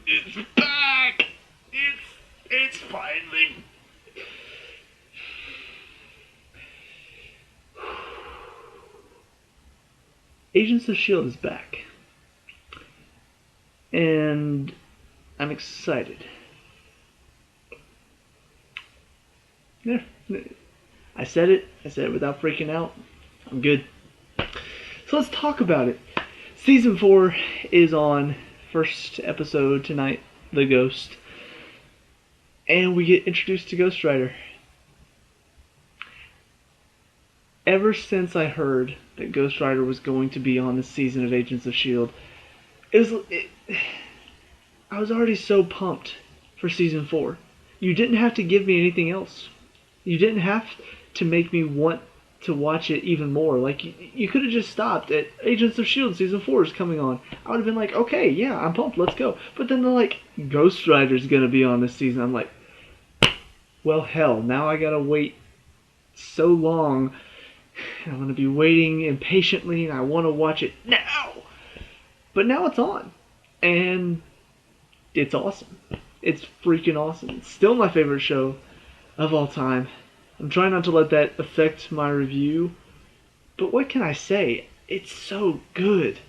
It's back! It's finally... Agents of S.H.I.E.L.D. is back. And I'm excited. Yeah, I said it without freaking out. I'm good. So let's talk about it. Season 4 is on. First episode tonight, The Ghost. And we get introduced to Ghost Rider. Ever since I heard that Ghost Rider was going to be on this season of Agents of S.H.I.E.L.D., I was already so pumped for Season 4. You didn't have to give me anything else. You didn't have to make me want to watch it even more. Like, you could have just stopped at Agents of S.H.I.E.L.D. Season 4 is coming on. I would have been like, okay, yeah, I'm pumped, let's go. But then they're like, Ghost Rider's gonna be on this season. I'm like, well, hell, now I gotta wait so long. I'm gonna be waiting impatiently, and I want to watch it now. But now it's on. And it's awesome. It's freaking awesome. It's still my favorite show of all time. I'm trying not to let that affect my review, but what can I say? It's so good.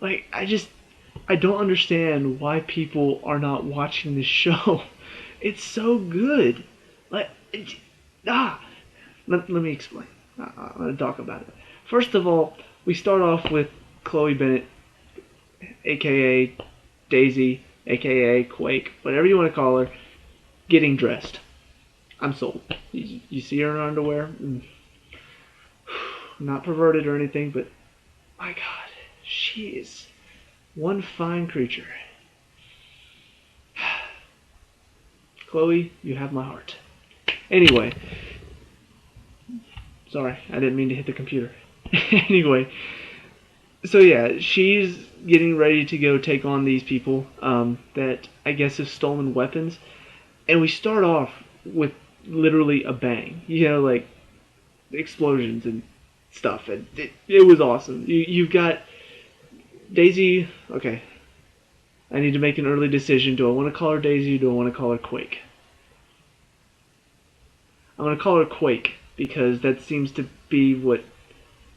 Like, I don't understand why people are not watching this show. It's so good. Like, let me explain. I'm going to talk about it. First of all, we start off with Chloe Bennett, aka Daisy, aka Quake, whatever you want to call her, getting dressed. I'm sold. You see her in her underwear? Not perverted or anything, but my God, she is one fine creature. Chloe, you have my heart. Anyway, sorry, I didn't mean to hit the computer. Anyway, so yeah, she's getting ready to go take on these people that I guess have stolen weapons, and we start off with literally a bang. You know, like explosions and stuff, and it was awesome. You've got Daisy. Okay, I need to make an early decision. Do I want to call her Daisy or do I want to call her Quake? I'm going to call her Quake because that seems to be what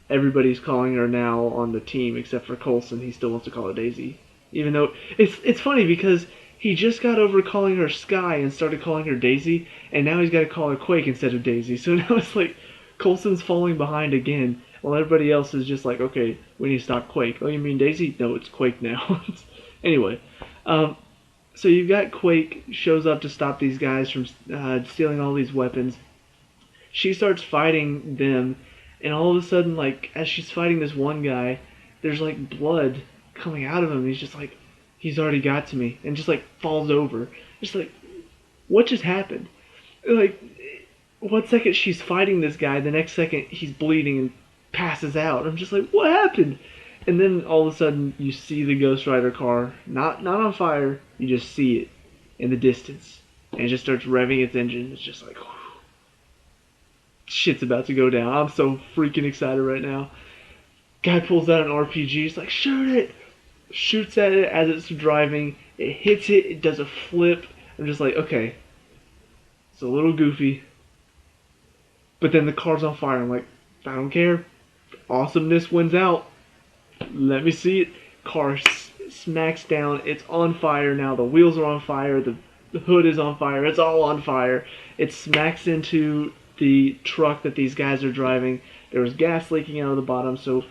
everybody's calling her now on the team, except for Coulson. He still wants to call her Daisy, even though it's funny because he just got over calling her Sky and started calling her Daisy, and now he's got to call her Quake instead of Daisy. So now it's like Coulson's falling behind again, while everybody else is just like, okay, we need to stop Quake. Oh, you mean Daisy? No, it's Quake now. Anyway, so you've got Quake shows up to stop these guys from stealing all these weapons. She starts fighting them, and all of a sudden, like, as she's fighting this one guy, there's like blood coming out of him. He's just like, he's already got to me, and just like falls over. Just like, what just happened? Like, one second she's fighting this guy, the next second he's bleeding and passes out. I'm just like, what happened? And then all of a sudden you see the Ghost Rider car, not on fire, you just see it in the distance. And it just starts revving its engine. It's just like, whew, shit's about to go down. I'm so freaking excited right now. Guy pulls out an RPG, he's like, shoot it! Shoots at it as it's driving, it hits it, it does a flip. I'm just like, okay, it's a little goofy. But then the car's on fire. I'm like, I don't care. Awesomeness wins out. Let me see it. Car smacks down. It's on fire now. The wheels are on fire. The hood is on fire. It's all on fire. It smacks into the truck that these guys are driving. There was gas leaking out of the bottom, so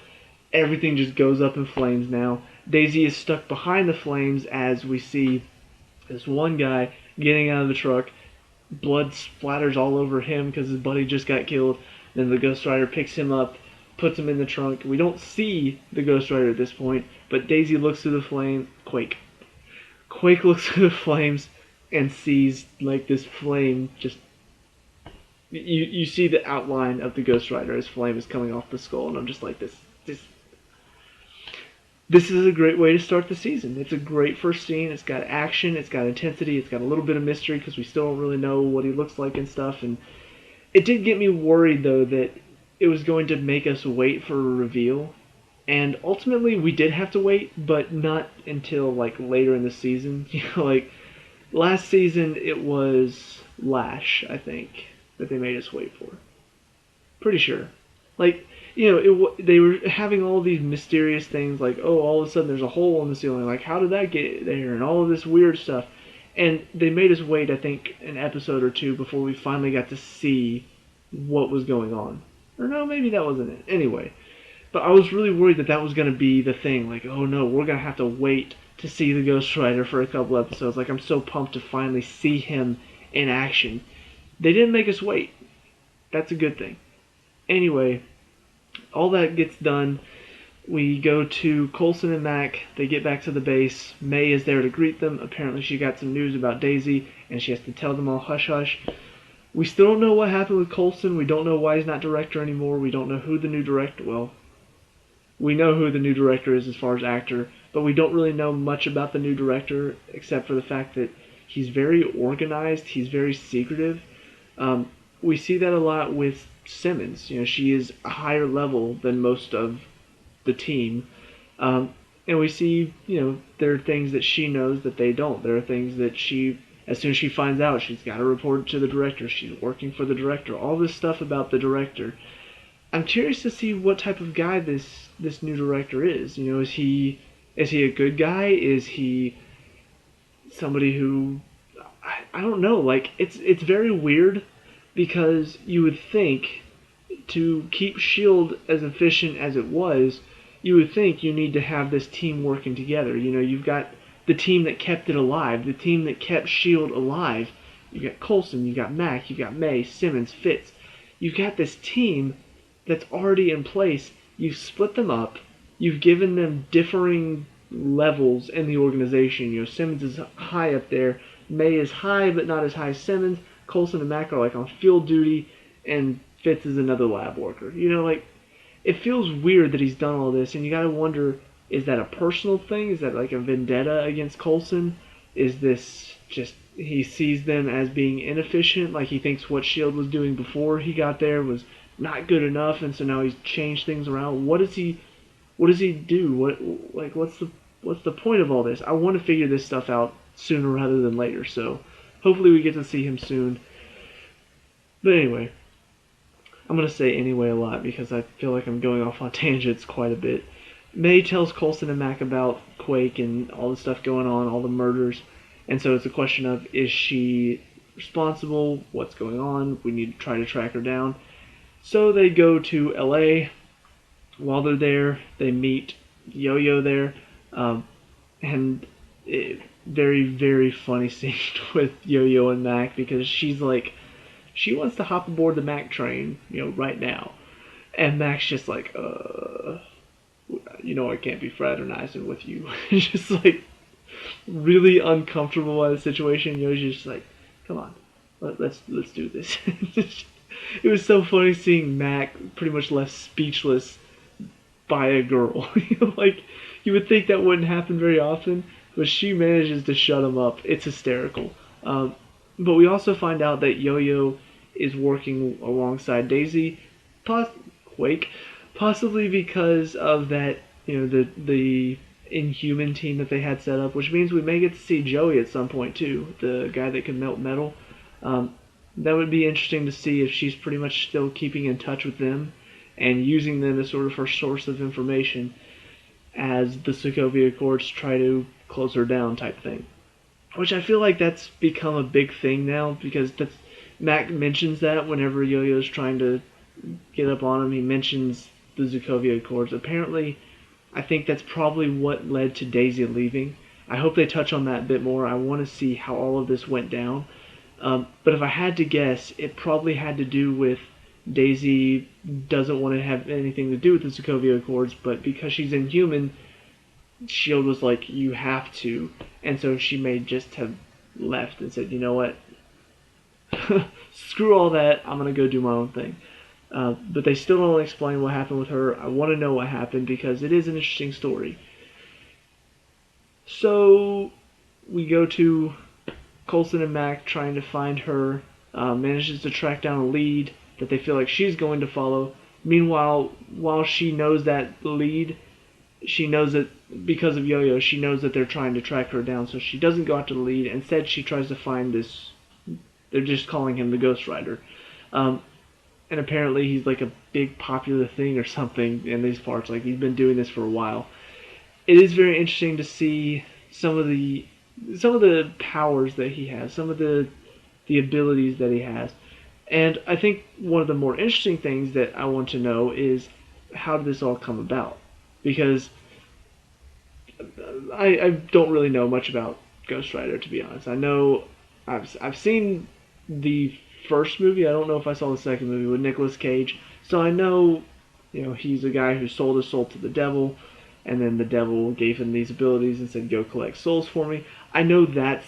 everything just goes up in flames now. Daisy is stuck behind the flames as we see this one guy getting out of the truck. Blood splatters all over him because his buddy just got killed. Then the Ghost Rider picks him up, puts him in the trunk. We don't see the Ghost Rider at this point, but Daisy looks through the flame. Quake looks through the flames and sees like this flame just. You see the outline of the Ghost Rider as flame is coming off the skull, and I'm just like, this is a great way to start the season. It's a great first scene. It's got action. It's got intensity. It's got a little bit of mystery because we still don't really know what he looks like and stuff. And it did get me worried, though, that it was going to make us wait for a reveal. And ultimately, we did have to wait, but not until like later in the season. Like last season, it was Lash, I think, that they made us wait for. Pretty sure. Like, they were having all these mysterious things, like, oh, all of a sudden there's a hole in the ceiling. Like, how did that get there? And all of this weird stuff. And they made us wait, I think, an episode or two before we finally got to see what was going on. Or no, maybe that wasn't it. Anyway, but I was really worried that that was going to be the thing. Like, oh no, we're going to have to wait to see the Ghost Rider for a couple episodes. Like, I'm so pumped to finally see him in action. They didn't make us wait. That's a good thing. Anyway, all that gets done. We go to Coulson and Mac. They get back to the base. May is there to greet them. Apparently, she got some news about Daisy, and she has to tell them all hush hush. We still don't know what happened with Coulson. We don't know why he's not director anymore. We don't know who the new director. Well, we know who the new director is as far as actor, but we don't really know much about the new director except for the fact that he's very organized. He's very secretive. We see that a lot with Simmons. She is a higher level than most of the team. And we see, there are things that she knows that they don't. There are things that as soon as she finds out, she's got to report it to the director. She's working for the director. All this stuff about the director. I'm curious to see what type of guy this new director is. Is he a good guy? Is he somebody who I don't know. Like it's very weird because you would think to keep S.H.I.E.L.D. as efficient as it was, you would think you need to have this team working together. You've got the team that kept it alive, the team that kept S.H.I.E.L.D. alive. You've got Coulson, you've got Mac, you've got May, Simmons, Fitz. You've got this team that's already in place. You've split them up. You've given them differing levels in the organization. Simmons is high up there. May is high, but not as high as Simmons. Coulson and Mac are like on field duty, and Fitz is another lab worker. It feels weird that he's done all this, and you gotta wonder, is that a personal thing? Is that like a vendetta against Coulson? Is this just he sees them as being inefficient, like he thinks what S.H.I.E.L.D. was doing before he got there was not good enough, and so now he's changed things around? What does he do? What's the point of all this? I want to figure this stuff out sooner rather than later, so hopefully we get to see him soon. But anyway, I'm going to say anyway a lot because I feel like I'm going off on tangents quite a bit. May tells Coulson and Mac about Quake and all the stuff going on, all the murders, and so it's a question of, is she responsible? What's going on? We need to try to track her down. So they go to LA. While they're there, they meet Yo-Yo there, and very, very funny scene with Yo-Yo and Mac because she's like, she wants to hop aboard the Mac train, right now. And Mac's just like, I can't be fraternizing with you. Just like, really uncomfortable by the situation. She's just like, come on, let's do this. It was so funny seeing Mac pretty much left speechless by a girl. Like, you would think that wouldn't happen very often, but she manages to shut him up. It's hysterical. But we also find out that Yo-Yo is working alongside Daisy, Quake, possibly because of that, the Inhuman team that they had set up, which means we may get to see Joey at some point too, the guy that can melt metal. That would be interesting to see if she's pretty much still keeping in touch with them and using them as sort of her source of information as the Sokovia Accords try to close her down type thing. Which I feel like that's become a big thing now because Mac mentions that whenever Yo-Yo's trying to get up on him, he mentions the Sokovia Accords. Apparently, I think that's probably what led to Daisy leaving. I hope they touch on that a bit more. I want to see how all of this went down. But if I had to guess, it probably had to do with Daisy doesn't want to have anything to do with the Sokovia Accords, but because she's Inhuman, S.H.I.E.L.D. was like, you have to. And so she may just have left and said, you know what? Screw all that. I'm going to go do my own thing. But they still don't explain what happened with her. I want to know what happened because it is an interesting story. So we go to Coulson and Mac trying to find her. Manages to track down a lead that they feel like she's going to follow. Meanwhile, while she knows that lead, she knows that because of Yo-Yo, she knows that they're trying to track her down, so she doesn't go out to the lead. Instead, she tries to find this. They're just calling him the Ghost Rider, and apparently he's like a big popular thing or something in these parts. Like he's been doing this for a while. It is very interesting to see some of the powers that he has, some of the abilities that he has. And I think one of the more interesting things that I want to know is how did this all come about? Because I don't really know much about Ghost Rider, to be honest. I know I've seen the first movie. I don't know if I saw the second movie with Nicolas Cage. So I know, he's a guy who sold his soul to the devil, and then the devil gave him these abilities and said, "Go collect souls for me." I know that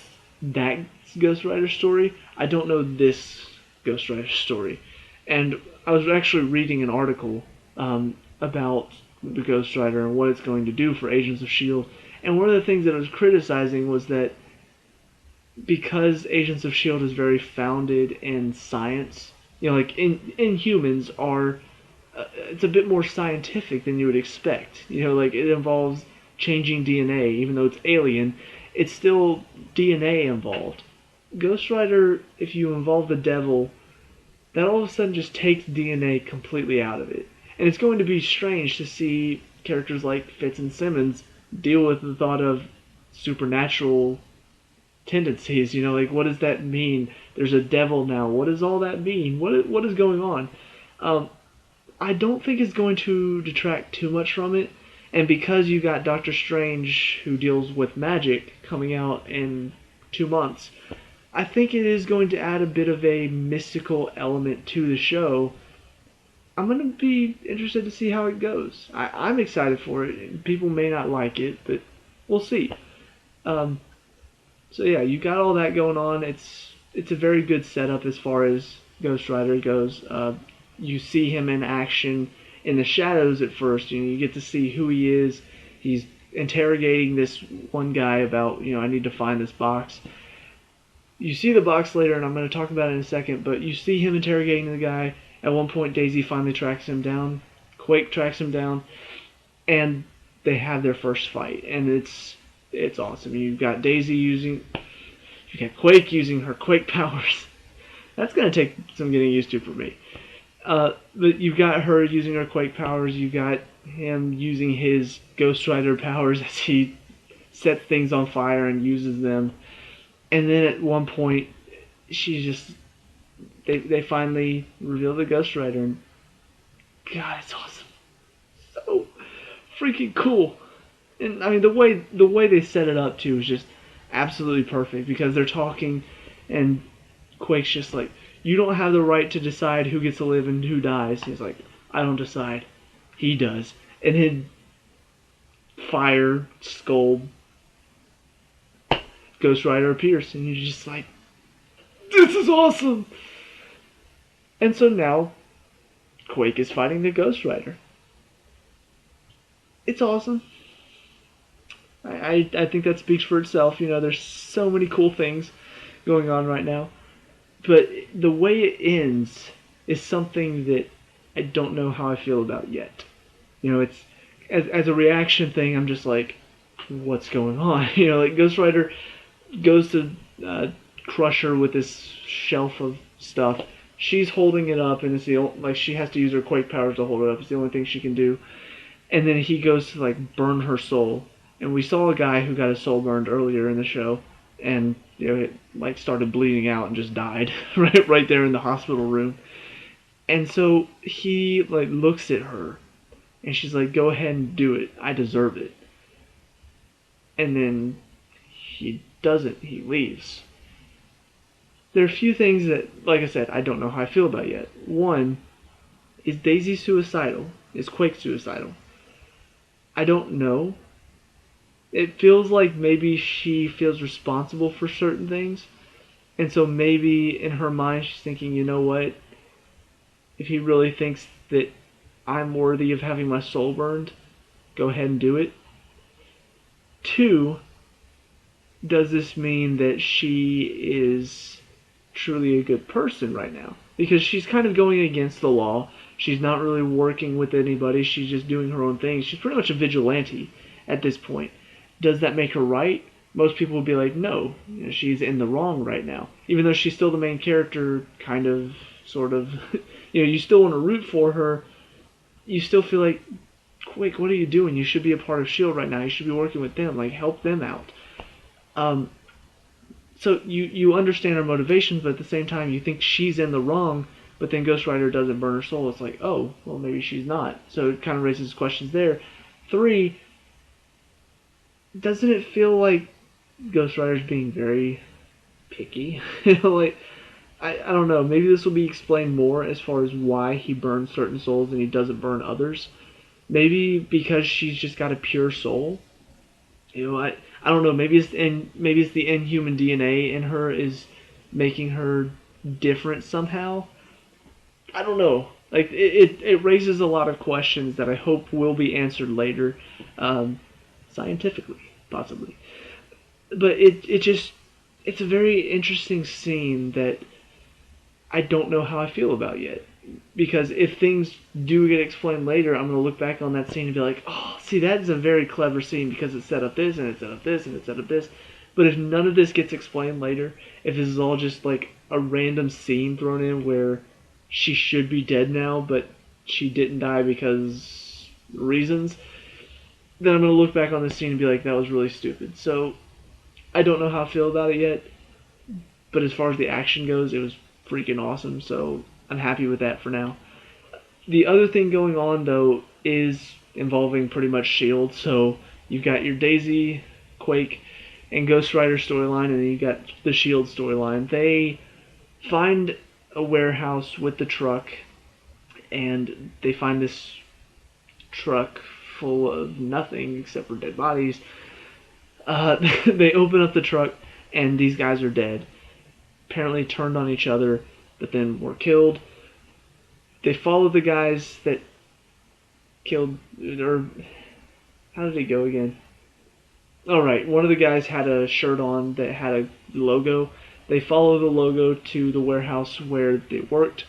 Ghost Rider story. I don't know this Ghost Rider story, and I was actually reading an article about the Ghost Rider and what it's going to do for Agents of S.H.I.E.L.D. And one of the things that I was criticizing was that because Agents of S.H.I.E.L.D. is very founded in science, like Inhumans are, it's a bit more scientific than you would expect. Like it involves changing DNA, even though it's alien, it's still DNA involved. Ghost Rider, if you involve the devil, that all of a sudden just takes DNA completely out of it. And it's going to be strange to see characters like Fitz and Simmons deal with the thought of supernatural tendencies. Like what does that mean? There's a devil now. What does all that mean? What is going on? I don't think it's going to detract too much from it. And because you got Doctor Strange, who deals with magic, coming out in 2 months, I think it is going to add a bit of a mystical element to the show. I'm going to be interested to see how it goes. I'm excited for it. People may not like it, but we'll see. So yeah, you got all that going on. It's a very good setup as far as Ghost Rider goes. You see him in action in the shadows at first. You get to see who he is. He's interrogating this one guy about, I need to find this box. You see the box later, and I'm going to talk about it in a second, but you see him interrogating the guy. At one point, Daisy finally tracks him down. Quake tracks him down, and they have their first fight, and it's awesome. You got Quake using her Quake powers. That's going to take some getting used to for me. But you've got her using her Quake powers. You got him using his Ghost Rider powers as he sets things on fire and uses them. And then at one point, they finally reveal the Ghost Rider, and God, it's awesome, so freaking cool. And I mean the way they set it up too is just absolutely perfect because they're talking, and Quake's just like, "You don't have the right to decide who gets to live and who dies." He's like, "I don't decide, he does." And then fire skull Ghost Rider appears, and you're just like, "This is awesome!" And so now, Quake is fighting the Ghost Rider. It's awesome. I think that speaks for itself. There's so many cool things going on right now. But the way it ends is something that I don't know how I feel about yet. It's as a reaction thing, I'm just like, what's going on? Like Ghost Rider goes to crush her with this shelf of stuff. She's holding it up, and it's she has to use her Quake powers to hold it up. It's the only thing she can do. And then he goes to burn her soul. And we saw a guy who got his soul burned earlier in the show, and it started bleeding out and just died right there in the hospital room. And so he looks at her, and she's like, "Go ahead and do it. I deserve it." And then he doesn't. He leaves. There are a few things that, like I said, I don't know how I feel about yet. One, is Daisy suicidal? Is Quake suicidal? I don't know. It feels like maybe she feels responsible for certain things. And so maybe in her mind she's thinking, you know what? If he really thinks that I'm worthy of having my soul burned, go ahead and do it. Two, does this mean that she is truly a good person right now? Because she's kind of going against the law. She's not really working with anybody. She's just doing her own thing. She's pretty much a vigilante at this point. Does that make her right? Most people would be like, no, she's in the wrong right now. Even though she's still the main character, kind of, sort of. You still want to root for her. You still feel like, quick, what are you doing? You should be a part of S.H.I.E.L.D. right now. You should be working with them. Like, help them out. So you understand her motivations, but at the same time, you think she's in the wrong, but then Ghost Rider doesn't burn her soul. It's like, oh, well, maybe she's not. So it kind of raises questions there. 3, doesn't it feel like Ghost Rider's being very picky? Like, I don't know. Maybe this will be explained more as far as why he burns certain souls and he doesn't burn others. Maybe because she's just got a pure soul. I don't know. Maybe it's the inhuman DNA in her is making her different somehow. I don't know. Like it raises a lot of questions that I hope will be answered later, scientifically, possibly. But it's a very interesting scene that I don't know how I feel about yet. Because if things do get explained later, I'm going to look back on that scene and be like, oh, see, that's a very clever scene because it set up this, and it set up this, and it set up this. But if none of this gets explained later, if this is all just like a random scene thrown in where she should be dead now, but she didn't die because reasons, then I'm going to look back on this scene and be like, that was really stupid. So I don't know how I feel about it yet. But as far as the action goes, it was freaking awesome. So I'm happy with that for now. The other thing going on, though, is involving pretty much S.H.I.E.L.D. So you've got your Daisy, Quake, and Ghost Rider storyline, and then you've got the S.H.I.E.L.D. storyline. They find a warehouse with the truck, and they find this truck full of nothing except for dead bodies. They open up the truck, and these guys are dead. Apparently turned on each other, but then were killed. They follow the guys that killed, or how did it go again? All right, one of the guys had a shirt on that had a logo. They follow the logo to the warehouse where they worked.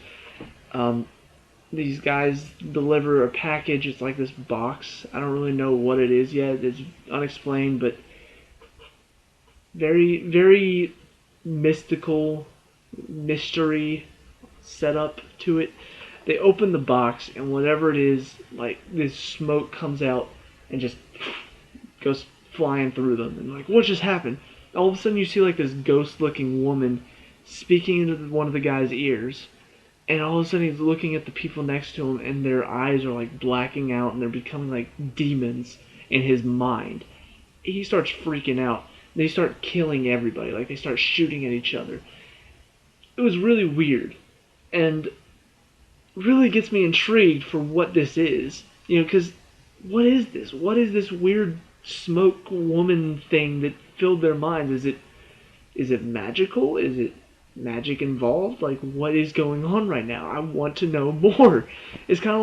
These guys deliver a package. It's like this box. I don't really know what it is yet. It's unexplained, but very, very mystical mystery setup to it. They open the box, and whatever it is, like this smoke comes out and just goes flying through them. And like, what just happened? All of a sudden, you see like this ghost-looking woman speaking into one of the guy's ears, and all of a sudden he's looking at the people next to him, and their eyes are like blacking out, and they're becoming like demons in his mind. He starts freaking out. They start killing everybody. Like, they start shooting at each other. It was really weird. And really gets me intrigued for what this is. Because what is this? What is this weird smoke woman thing that filled their minds? Is it magical? Is it magic involved? Like, what is going on right now? I want to know more. It's kind of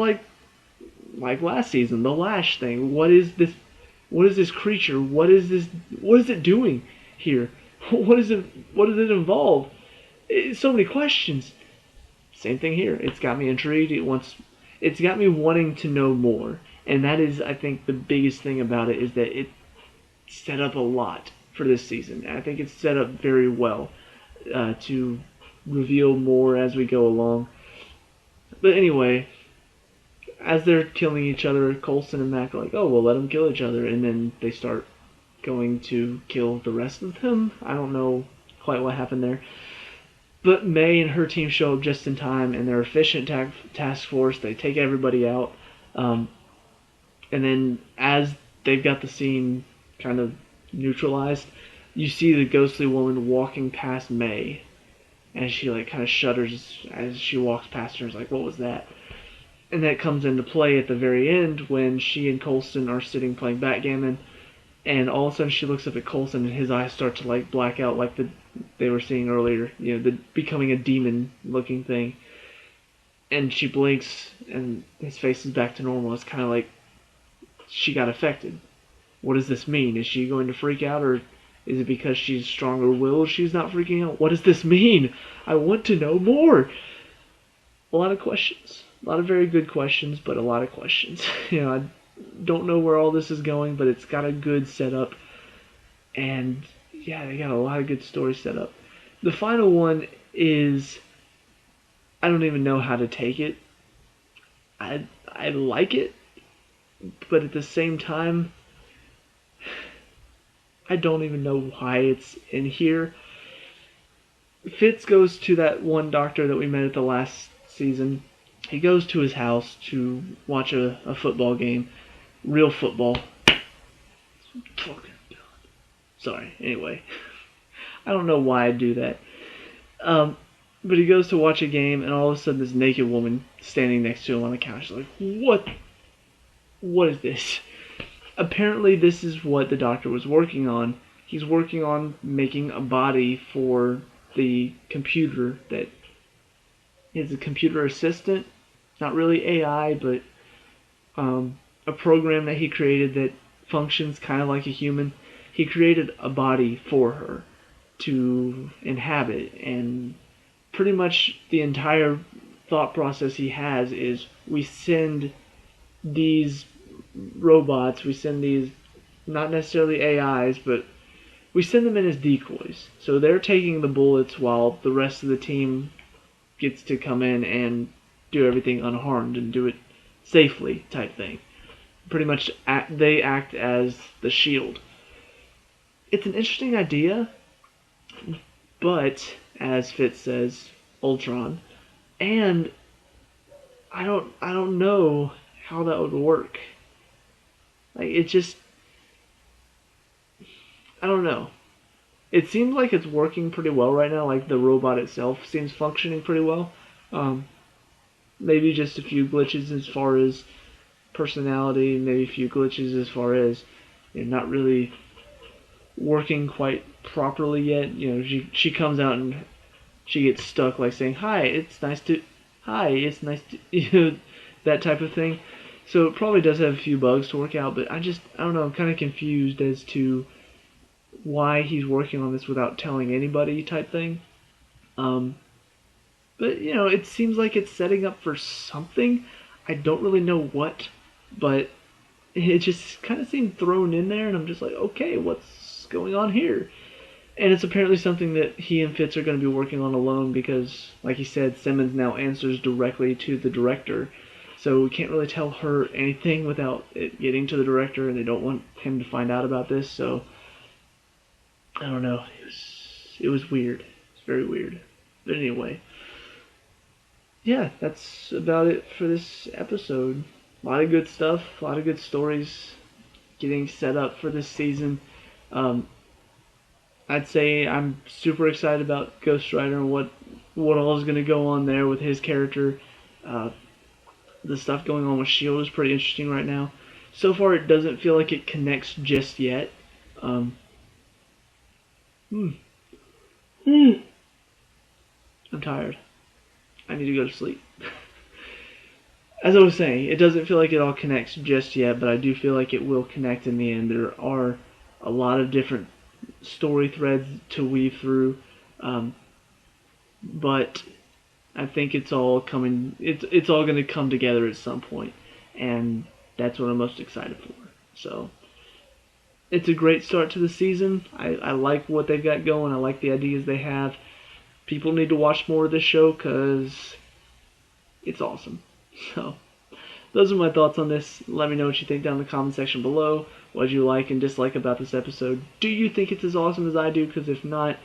like last season, the Lash thing. What is this? What is this creature? What is this? What is it doing here? What is it? What does it involve? It's so many questions. Same thing here. It's got me intrigued. It's got me wanting to know more, and that is, I think, the biggest thing about it is that it set up a lot for this season. I think it's set up very well to reveal more as we go along. But anyway, as they're killing each other, Coulson and Mac are like, oh, well, let them kill each other. And then they start going to kill the rest of them. I don't know quite what happened there. But May and her team show up just in time, and they're efficient task force. They take everybody out. And then as they've got the scene kind of neutralized, you see the ghostly woman walking past May. And she like kind of shudders as she walks past her. It's like, what was that? And that comes into play at the very end when she and Coulson are sitting playing backgammon, and all of a sudden she looks up at Coulson and his eyes start to like black out like they were seeing earlier, the becoming a demon looking thing. And she blinks and his face is back to normal. It's kind of like she got affected. What does this mean? Is she going to freak out, or is it because she's stronger willed she's not freaking out? What does this mean? I want to know more. A lot of questions. A lot of very good questions, but a lot of questions. I don't know where all this is going, but it's got a good setup, and yeah, they got a lot of good stories set up. The final one is, I don't even know how to take it. I like it, but at the same time, I don't even know why it's in here. Fitz goes to that one doctor that we met at the last season. He goes to his house to watch a football game. Real football. Sorry, anyway. I don't know why I do that. But he goes to watch a game, and all of a sudden this naked woman standing next to him on the couch. Like, what? What is this? Apparently this is what the doctor was working on. He's working on making a body for the computer that is a computer assistant. Not really AI, but a program that he created that functions kind of like a human. He created a body for her to inhabit, and pretty much the entire thought process he has is we send these robots, we send these, not necessarily AIs, but we send them in as decoys. So they're taking the bullets while the rest of the team gets to come in and do everything unharmed and do it safely type thing. Pretty much they act as the S.H.I.E.L.D. It's an interesting idea, but as Fitz says, Ultron, and I don't know how that would work. Like, it just, I don't know. It seems like it's working pretty well right now. Like, the robot itself seems functioning pretty well. Maybe just a few glitches as far as personality, maybe a few glitches as far as not really working quite properly yet. She comes out and she gets stuck, like saying hi, it's nice to that type of thing. So it probably does have a few bugs to work out, but I don't know, I'm kind of confused as to why he's working on this without telling anybody type thing. But it seems like it's setting up for something. I don't really know what, but it just kind of seemed thrown in there, and I'm just like, okay, what's going on here? And it's apparently something that he and Fitz are going to be working on alone because, like he said, Simmons now answers directly to the director. So we can't really tell her anything without it getting to the director, and they don't want him to find out about this. So I don't know. It was weird. It's very weird. But anyway, yeah, that's about it for this episode. A lot of good stuff, a lot of good stories getting set up for this season. I'd say I'm super excited about Ghost Rider and what all is going to go on there with his character. The stuff going on with S.H.I.E.L.D. is pretty interesting right now. So far, it doesn't feel like it connects just yet. I'm tired. I need to go to sleep. As I was saying, it doesn't feel like it all connects just yet, but I do feel like it will connect in the end. There are a lot of different story threads to weave through, but I think it's all coming. It's all going to come together at some point, and that's what I'm most excited for. So it's a great start to the season. I like what they've got going. I like the ideas they have. People need to watch more of this show because it's awesome. So those are my thoughts on this. Let me know what you think down in the comment section below. What you like and dislike about this episode. Do you think it's as awesome as I do? Because if not,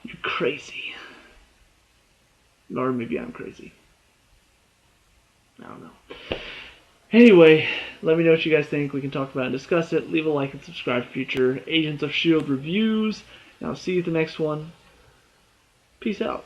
you're crazy. Or maybe I'm crazy. I don't know. Anyway, let me know what you guys think. We can talk about it and discuss it. Leave a like and subscribe for future Agents of S.H.I.E.L.D. reviews. And I'll see you at the next one. Peace out.